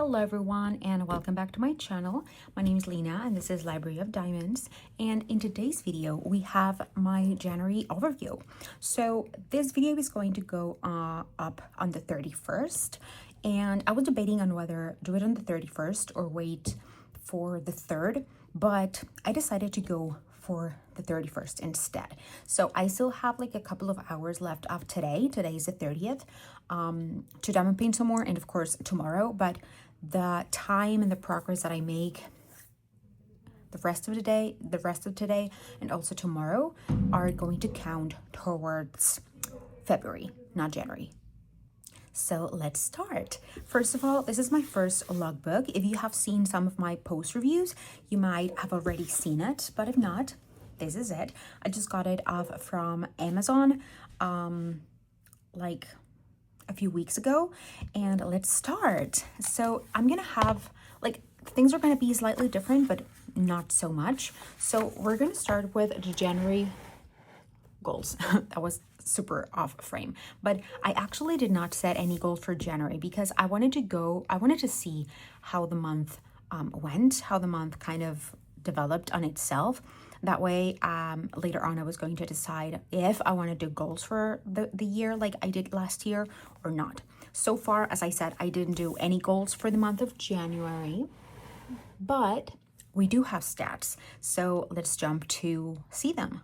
Hello everyone and welcome back to my channel. My name is Lena and this is Library of Diamonds, and in today's video we have my January overview. So this video is going to go up on the 31st, and I was debating on whether do it on the 31st or wait for the 3rd, but I decided to go for the 31st instead. So I still have like a couple of hours left of today. Today is the 30th, to diamond paint some more, and of course tomorrow. But the time and the progress that I make the rest of today and also tomorrow are going to count towards February, not January. So let's start. First of all, this is my first logbook. If you have seen some of my post reviews, you might have already seen it, but if not, this is it. I just got it off from Amazon like a few weeks ago, and let's start. So I'm gonna have like things are gonna be slightly different, but not so much. So we're gonna start with the January goals. That was super off frame, but I actually did not set any goals for January because I wanted to see how the month went, how the month kind of developed on itself. That way, later on I was going to decide if I want to do goals for the year like I did last year or not. So far, as I said, I didn't do any goals for the month of January, but we do have stats. So let's jump to see them.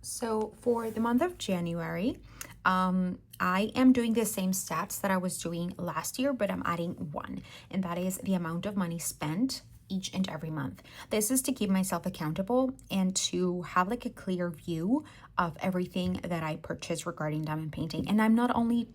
So for the month of January, I am doing the same stats that I was doing last year, but I'm adding one, and that is the amount of money spent each and every month. This is to keep myself accountable and to have like a clear view of everything that I purchase regarding diamond painting. And I'm not only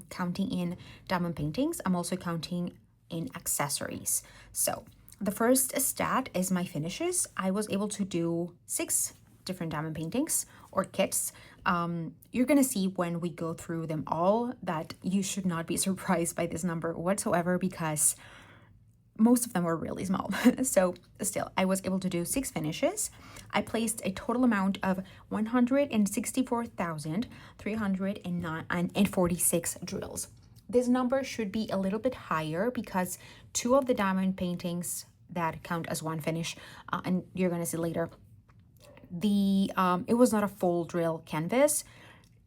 counting in diamond paintings, I'm also counting in accessories. So the first stat is my finishes. I was able to do 6 different diamond paintings or kits. You're gonna see when we go through them all that you should not be surprised by this number whatsoever, because most of them were really small. So still, I was able to do 6 finishes. I placed a total amount of 164,346 drills. This number should be a little bit higher because 2 of the diamond paintings that count as one finish, and you're gonna see later, it was not a full drill canvas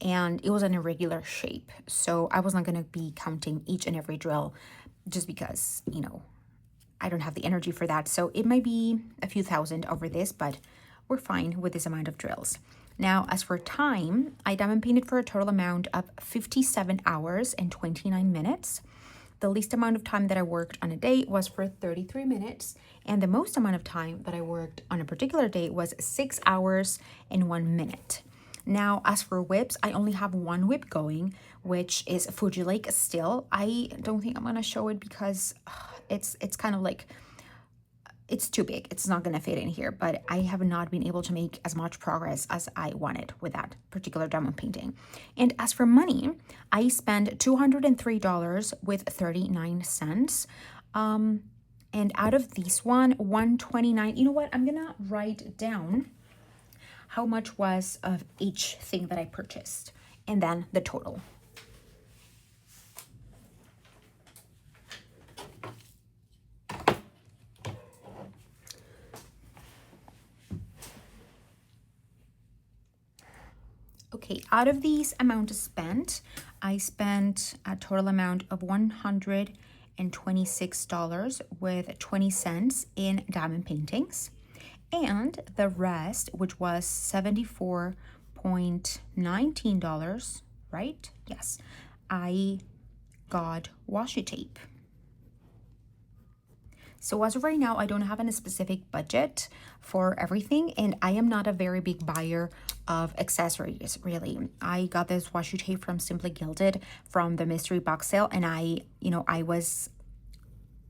and it was an irregular shape. So I was not going to be counting each and every drill just because, you know, I don't have the energy for that. So it might be a few thousand over this, but we're fine with this amount of drills. Now, as for time, I diamond painted for a total amount of 57 hours and 29 minutes. The least amount of time that I worked on a day was for 33 minutes, and the most amount of time that I worked on a particular day was 6 hours and 1 minute. Now, as for WIPs, I only have one WIP going, which is Fuji Lake still. I don't think I'm going to show it because it's kind of like, it's too big. It's not going to fit in here, but I have not been able to make as much progress as I wanted with that particular diamond painting. And as for money, I spent $203.39. And out of these $129, you know what? I'm going to write down how much was of each thing that I purchased and then the total. Okay, out of these amounts spent, I spent a total amount of $126.20 in diamond paintings, and the rest, which was $74.19, right? Yes, I got washi tape. So as of right now, I don't have a specific budget for everything, and I am not a very big buyer of accessories, really. I got this washi tape from Simply Gilded from the mystery box sale, and I was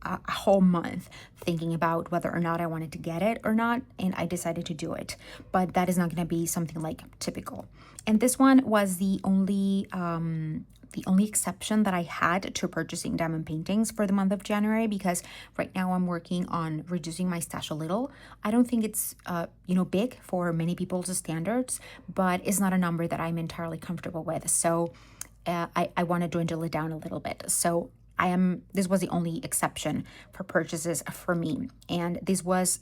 a whole month thinking about whether or not I wanted to get it or not, and I decided to do it. But that is not going to be something like typical. And this one was the only exception that I had to purchasing diamond paintings for the month of January, because right now I'm working on reducing my stash a little. I don't think it's big for many people's standards, but it's not a number that I'm entirely comfortable with. So I want to dwindle it down a little bit. So this was the only exception for purchases for me. And this was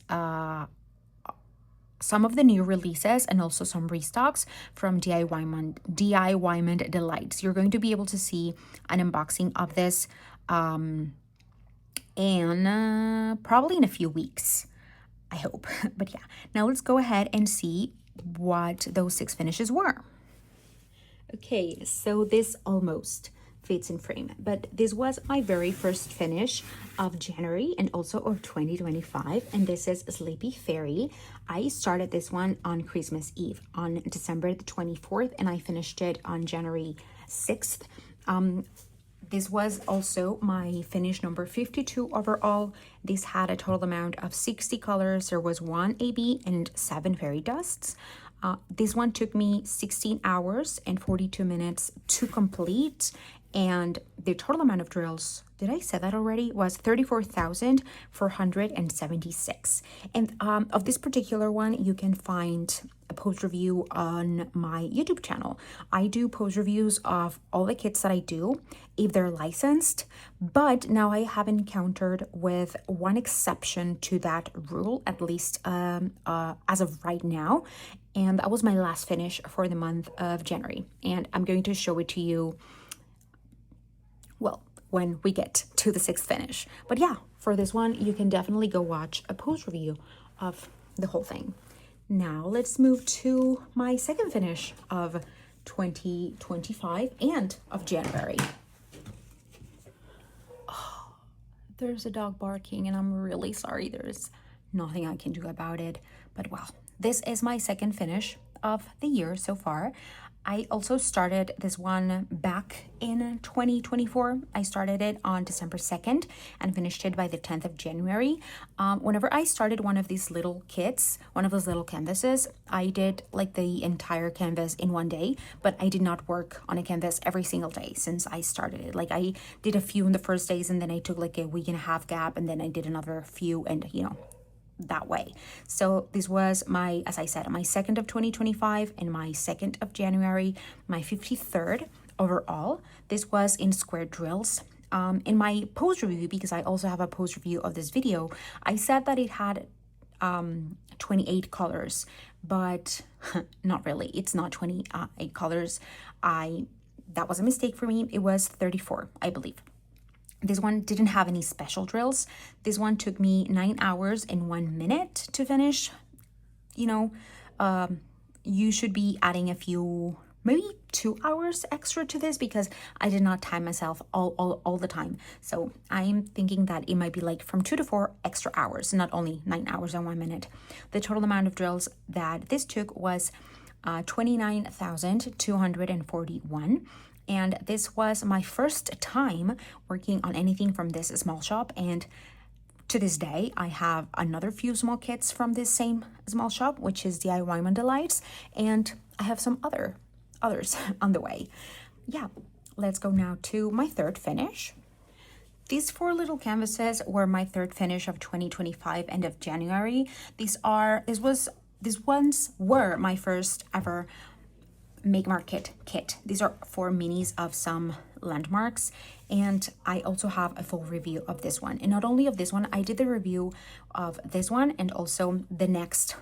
some of the new releases and also some restocks from DIY Delights. You're going to be able to see an unboxing of this and probably in a few weeks, I hope. But yeah, now let's go ahead and see what those 6 finishes were. Okay, so this almost fits in frame, but this was my very first finish of January and also of 2025, and this is Sleepy Fairy. I started this one on Christmas Eve on December the 24th, and I finished it on January 6th. This was also my finish number 52 overall. This had a total amount of 60 colors. There was 1 AB and 7 fairy dusts. This one took me 16 hours and 42 minutes to complete, and the total amount of drills, did I say that already, was 34,476. And of this particular one, you can find a post review on my YouTube channel. I do post reviews of all the kits that I do, if they're licensed, but now I have encountered with one exception to that rule, at least as of right now, and that was my last finish for the month of January, and I'm going to show it to you, well, when we get to the 6th finish. But yeah, for this one, you can definitely go watch a post review of the whole thing. Now let's move to my 2nd finish of 2025 and of January. Oh, there's a dog barking and I'm really sorry. There's nothing I can do about it. But well, this is my 2nd finish of the year so far. I also started this one back in 2024. I started it on December 2nd and finished it by the 10th of January. Whenever I started one of these little kits, one of those little canvases, I did like the entire canvas in one day, but I did not work on a canvas every single day since I started it. Like I did a few in the first days and then I took like a week and a half gap and then I did another few and that way. So this was my, as I said, my 2nd of 2025 and my 2nd of January, my 53rd overall. This was in square drills. In my post review, because I also have a post review of this video, I said that it had 28 colors, but not really. It's not 28 colors. That was a mistake for me. It was 34, I believe. This one didn't have any special drills. This one took me 9 hours and 1 minute to finish. You should be adding a few, maybe 2 hours extra to this because I did not time myself all the time. So I'm thinking that it might be like from 2 to 4 extra hours, not only 9 hours and 1 minute. The total amount of drills that this took was 29,241. And this was my first time working on anything from this small shop, and to this day I have another few small kits from this same small shop, which is DIY Delights, and I have some others on the way. Yeah, let's go now to my 3rd finish. These 4 little canvases were my 3rd finish of 2025 and of January. These ones were my first ever Make Market kit. These are 4 minis of some landmarks, and I also have a full review of this one. And not only of this one, I did the review of this one and also the next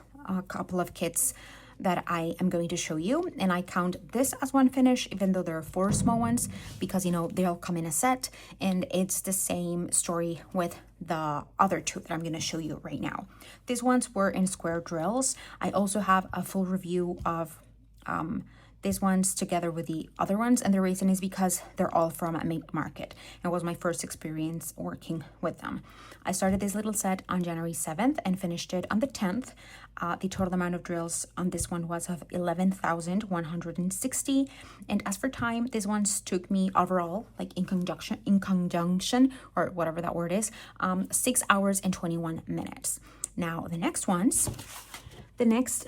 couple of kits that I am going to show you. And I count this as one finish, even though there are 4 small ones, because they all come in a set, and it's the same story with the other 2 that I'm going to show you right now. These ones were in square drills. I also have a full review of these ones together with the other ones, and the reason is because they're all from a Make Market. It was my first experience working with them. I started this little set on January 7th and finished it on the 10th. The total amount of drills on this one was of 11,160, and as for time, these ones took me overall, like in conjunction or whatever that word is, 6 hours and 21 minutes. Now the next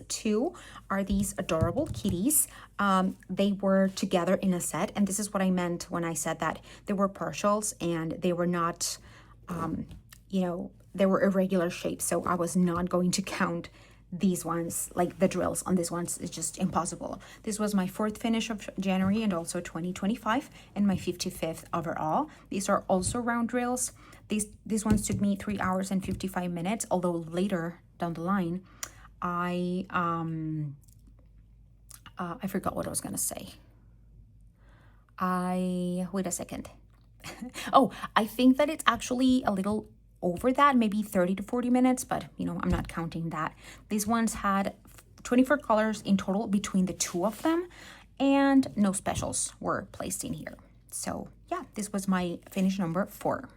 2 are these adorable kitties. They were together in a set, and this is what I meant when I said that they were partials and they were not, they were irregular shapes, so I was not going to count these ones, like the drills on these ones, is just impossible. This was my 4th finish of January and also 2025, and my 55th overall. These are also round drills. These ones took me 3 hours and 55 minutes, although later down the line, I forgot what I was gonna say. Wait a second. Oh, I think that it's actually a little over that, maybe 30 to 40 minutes, but you know, I'm not counting that. These ones had 24 colors in total between the 2 of them, and no specials were placed in here. So yeah, this was my finish number 4.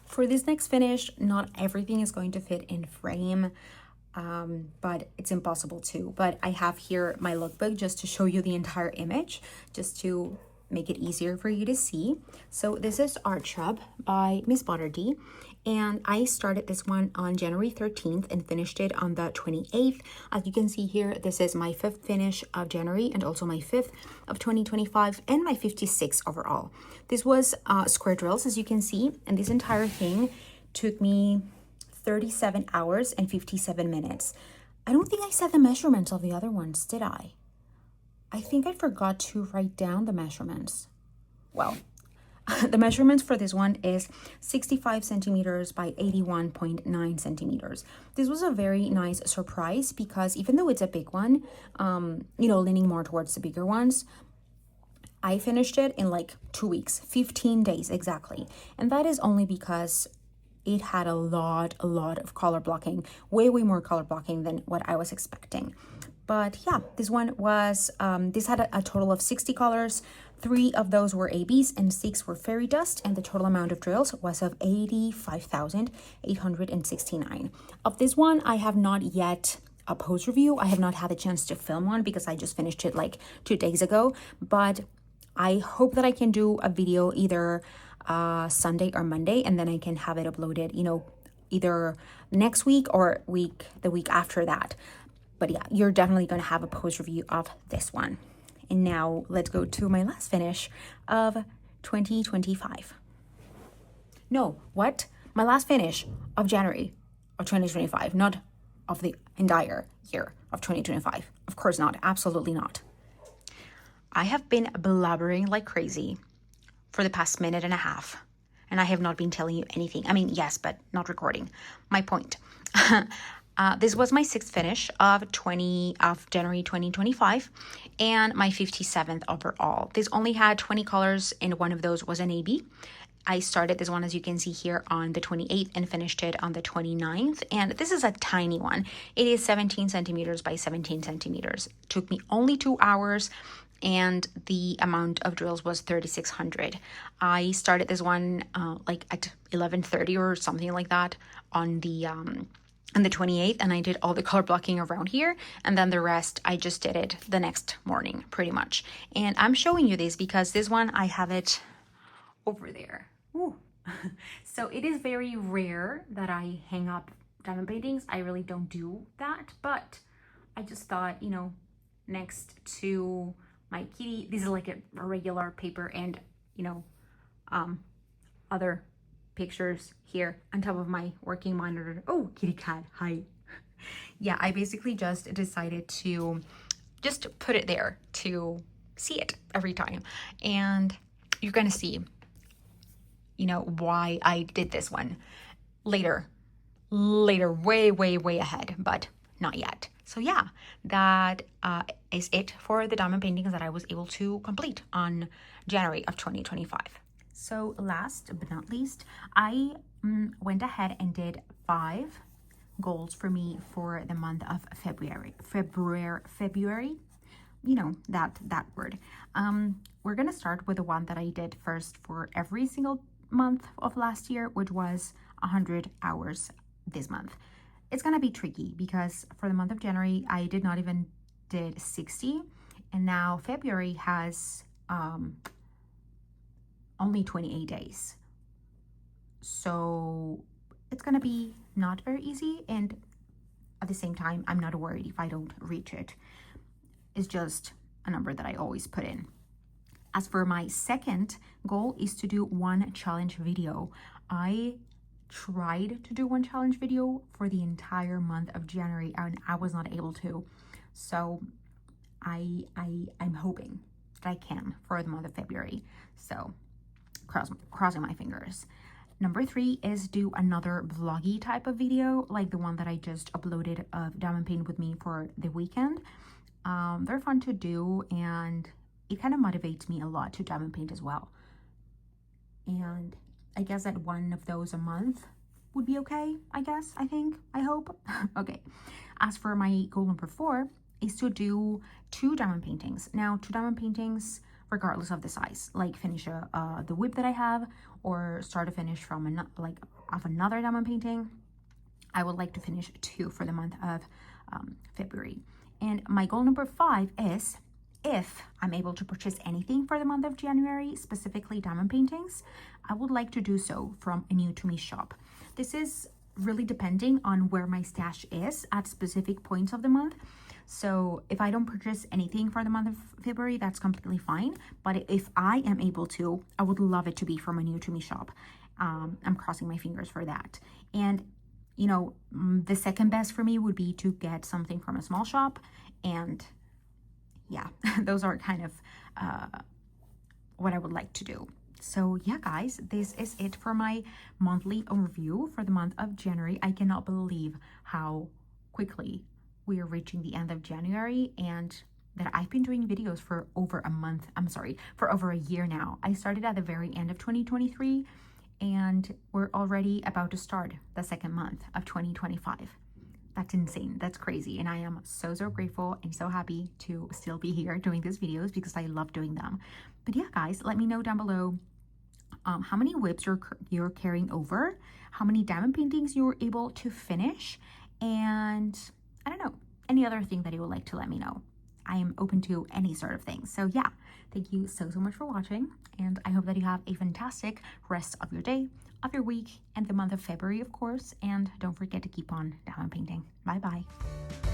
For this next finish, not everything is going to fit in frame, but it's impossible to. But I have here my lookbook just to show you the entire image, just to make it easier for you to see. So this is Art Shrub by Miss Butterdy, and I started this one on January 13th and finished it on the 28th. As you can see here, this is my 5th finish of January and also my 5th of 2025 and my 56th overall. This was square drills, as you can see, and this entire thing took me 37 hours and 57 minutes. I don't think I said the measurements of the other ones, did I? I think I forgot to write down the measurements. Well, the measurements for this one is 65 centimeters by 81.9 centimeters. This was a very nice surprise because even though it's a big one, you know, leaning more towards the bigger ones, I finished it in like 2 weeks, 15 days exactly. And that is only because it had a lot of color blocking, way more color blocking than what I was expecting. But yeah, this one was, this had a total of 60 colors. 3 of those were ABs and 6 were fairy dust, and the total amount of drills was of 85,869. Of this one, I have not yet a post review. I have not had a chance to film one because I just finished it like 2 days ago, but I hope that I can do a video either Sunday or Monday, and then I can have it uploaded, you know, either next week or the week after that. But yeah, you're definitely going to have a post review of this one. And now let's go to my last finish of 2025. No, what? My last finish of January of 2025, not of the entire year of 2025. Of course not. Absolutely not. I have been blabbering like crazy for the past minute and a half, and I have not been telling you anything. I mean, yes, but not recording. My point. This was my 6th finish of January 2025 and my 57th overall. This only had 20 colors, and one of those was an AB. I started this one, as you can see here, on the 28th and finished it on the 29th. And this is a tiny one. It is 17 centimeters by 17 centimeters. It took me only 2 hours, and the amount of drills was 3,600. I started this one like at 11:30 or something like that on the 28th, and I did all the color blocking around here, and then the rest I just did it the next morning pretty much. And I'm showing you this because this one I have it over there. Ooh. So it is very rare that I hang up diamond paintings. I really don't do that, but I just thought, you know, next to my kitty, this is like a regular paper, and you know, other pictures here on top of my working monitor. Oh, kitty cat, hi. Yeah, I basically just decided to just put it there to see it every time, and you're gonna see, you know, why I did this one later, way ahead, but not yet. So yeah, that is it for the diamond paintings that I was able to complete on January of 2025. So last but not least, I went ahead and did 5 goals for me for the month of February. You know, that word. We're gonna start with the one that I did first for every single month of last year, which was 100 hours this month. It's gonna be tricky because for the month of January, I did not even did 60, and now February has only 28 days. So it's gonna be not very easy, and at the same time, I'm not worried if I don't reach it. It's just a number that I always put in. As for my second goal is to do 1 challenge video. I tried to do one challenge video for the entire month of January and I was not able to. So I'm hoping that I can for the month of February. So crossing my fingers. Number 3 is do another vloggy type of video, like the one that I just uploaded of diamond paint with me for the weekend. They're fun to do and it kind of motivates me a lot to diamond paint as well. And I guess that one of those a month would be okay, I hope. Okay. As for my goal number 4 is to do 2 diamond paintings. Now, 2 diamond paintings, regardless of the size, like finish the WIP that I have or start to finish from another diamond painting. I would like to finish 2 for the month of February. And my goal number 5 is, if I'm able to purchase anything for the month of January, specifically diamond paintings, I would like to do so from a new to me shop. This is really depending on where my stash is at specific points of the month. So if I don't purchase anything for the month of February, that's completely fine. But if I am able to, I would love it to be from a new to me shop. I'm crossing my fingers for that. And you know, the second best for me would be to get something from a small shop. And yeah, those are kind of what I would like to do. So yeah, guys, this is it for my monthly overview for the month of January. I cannot believe how quickly we are reaching the end of January and that I've been doing videos for over a month. For over a year now. I started at the very end of 2023 and we're already about to start the second month of 2025. That's insane. That's crazy. And I am so grateful and so happy to still be here doing these videos because I love doing them. But yeah, guys, let me know down below how many WIPs you're carrying over, how many diamond paintings you were able to finish, and I don't know, any other thing that you would like to let me know. I am open to any sort of thing. So yeah, thank you so much for watching. And I hope that you have a fantastic rest of your day, of your week, and the month of February, of course. And don't forget to keep on diamond painting. Bye-bye.